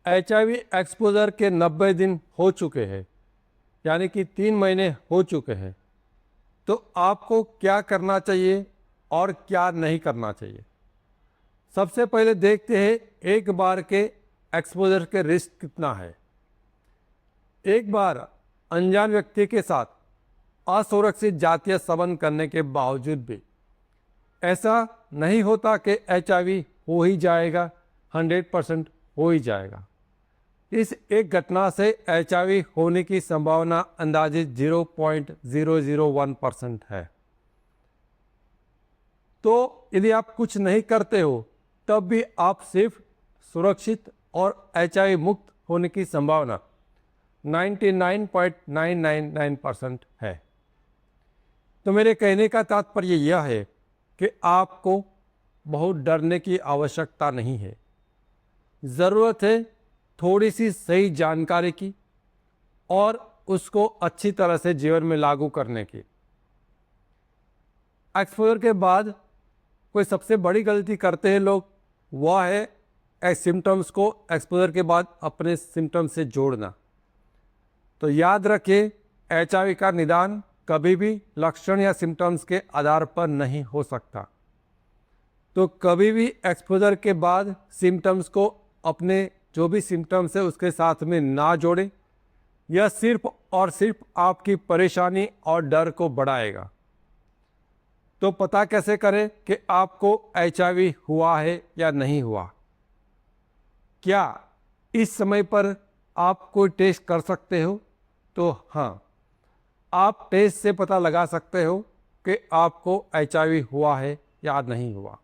HIV exposure के 90 दिन हो चुके हैं, यानी कि 3 महीने हो चुके हैं, तो आपको क्या करना चाहिए और क्या नहीं करना चाहिए। सबसे पहले देखते हैं एक बार के एक्सपोजर के रिस्क कितना है। एक बार अनजान व्यक्ति के साथ असुरक्षित जातीय संबंध करने के बावजूद भी ऐसा नहीं होता कि HIV हो ही जाएगा, 100% हो ही जाएगा। इस एक घटना से HIV होने की संभावना अंदाजित 0.001% है। तो यदि आप कुछ नहीं करते हो तब भी आप सिर्फ सुरक्षित और HIV मुक्त होने की संभावना 99.999% है। तो मेरे कहने का तात्पर्य यह है कि आपको बहुत डरने की आवश्यकता नहीं है। ज़रूरत है थोड़ी सी सही जानकारी की और उसको अच्छी तरह से जीवन में लागू करने की। एक्सपोजर के बाद कोई सबसे बड़ी गलती करते हैं लोग, वह है सिम्टम्स को एक्सपोजर के बाद अपने सिम्टम्स से जोड़ना। तो याद रखिए, HIV का निदान कभी भी लक्षण या सिम्टम्स के आधार पर नहीं हो सकता। तो कभी भी एक्सपोजर के बाद सिम्टम्स को अपने जो भी सिम्टम्स है उसके साथ में ना जोड़ें। यह सिर्फ और सिर्फ आपकी परेशानी और डर को बढ़ाएगा। तो पता कैसे करें कि आपको HIV हुआ है या नहीं हुआ? क्या इस समय पर आप कोई टेस्ट कर सकते हो? तो हाँ, आप टेस्ट से पता लगा सकते हो कि आपको HIV हुआ है या नहीं हुआ।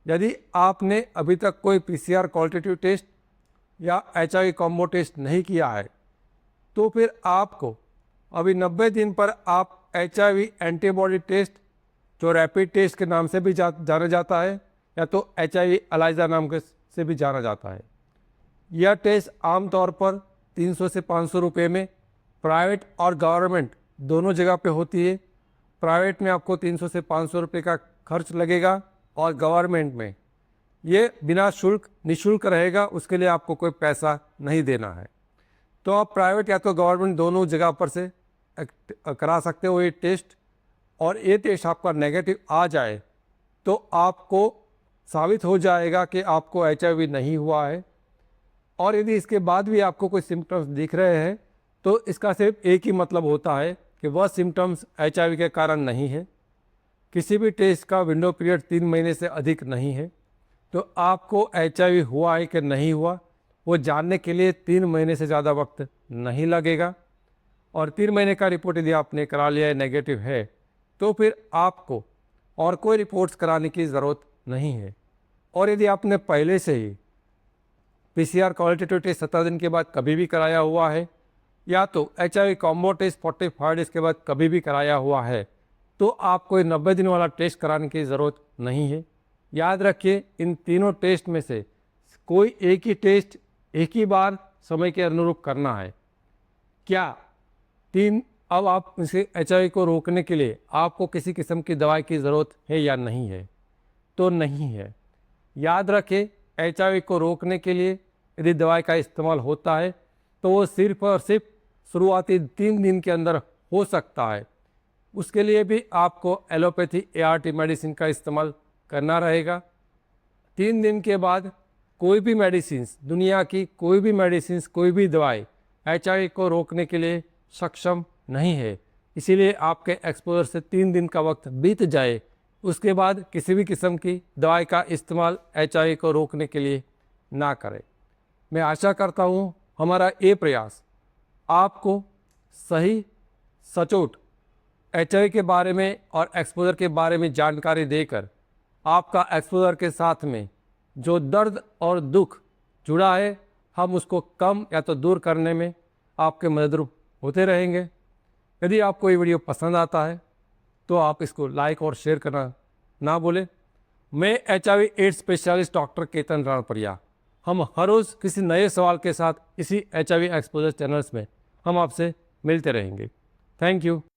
यदि आपने अभी तक कोई PCR क्वालिटेटिव टेस्ट या HIV कॉम्बो टेस्ट नहीं किया है, तो फिर आपको अभी 90 दिन पर आप HIV एंटीबॉडी टेस्ट, जो रैपिड टेस्ट के नाम से भी जाना जाता है, या तो HIV एलाइजा नाम के से भी जाना जाता है। यह टेस्ट आमतौर पर 300 से 500 रुपये में प्राइवेट और गवर्नमेंट दोनों जगह पे होती है। प्राइवेट में आपको 300 से 500 रुपये का खर्च लगेगा और गवर्नमेंट में ये बिना शुल्क निःशुल्क रहेगा, उसके लिए आपको कोई पैसा नहीं देना है। तो आप प्राइवेट या तो गवर्नमेंट दोनों जगह पर से करा सकते हो ये टेस्ट। और ये टेस्ट आपका नेगेटिव आ जाए तो आपको साबित हो जाएगा कि आपको HIV नहीं हुआ है। और यदि इसके बाद भी आपको कोई सिम्टम्स दिख रहे हैं तो इसका सिर्फ एक ही मतलब होता है कि वह सिम्टम्स HIV के कारण नहीं है। किसी भी टेस्ट का विंडो पीरियड 3 महीने से अधिक नहीं है। तो आपको HIV हुआ है कि नहीं हुआ, वो जानने के लिए 3 महीने से ज़्यादा वक्त नहीं लगेगा। और 3 महीने का रिपोर्ट यदि आपने करा लिया है, नेगेटिव है, तो फिर आपको और कोई रिपोर्ट्स कराने की ज़रूरत नहीं है। और यदि आपने पहले से ही PCR क्वालिटेटिव टेस्ट 17 दिन के बाद कभी भी कराया हुआ है, या तो HIV कॉम्बो टेस्ट 45 डेज के बाद कभी भी कराया हुआ है, तो आपको 90 दिन वाला टेस्ट कराने की ज़रूरत नहीं है। याद रखिए, इन तीनों टेस्ट में से कोई एक ही टेस्ट एक ही बार समय के अनुरूप करना है। क्या अब आप इसे HIV को रोकने के लिए आपको किसी किस्म की दवाई की ज़रूरत है या नहीं है? तो नहीं है। याद रखें, HIV को रोकने के लिए यदि दवाई का इस्तेमाल होता है तो वो सिर्फ और सिर्फ शुरुआती 3 दिन के अंदर हो सकता है। उसके लिए भी आपको एलोपैथी ART मेडिसिन का इस्तेमाल करना रहेगा। 3 दिन के बाद कोई भी मेडिसिन्स, दुनिया की कोई भी मेडिसिन्स, कोई भी दवाई HIV को रोकने के लिए सक्षम नहीं है। इसीलिए आपके एक्सपोजर से 3 दिन का वक्त बीत जाए, उसके बाद किसी भी किस्म की दवाई का इस्तेमाल HIV को रोकने के लिए ना करें। मैं आशा करता हूँ हमारा ये प्रयास आपको सही सचोट HIV के बारे में और एक्सपोजर के बारे में जानकारी देकर आपका एक्सपोजर के साथ में जो दर्द और दुख जुड़ा है, हम उसको कम या तो दूर करने में आपके मददरूप होते रहेंगे। यदि आपको ये वीडियो पसंद आता है तो आप इसको लाइक और शेयर करना ना भूलें। मैं HIV AIDS specialist doctor Ketan Ranpriya, हम हर रोज़ किसी नए सवाल के साथ इसी HIV एक्सपोजर चैनल्स में हम आपसे मिलते रहेंगे। Thank you.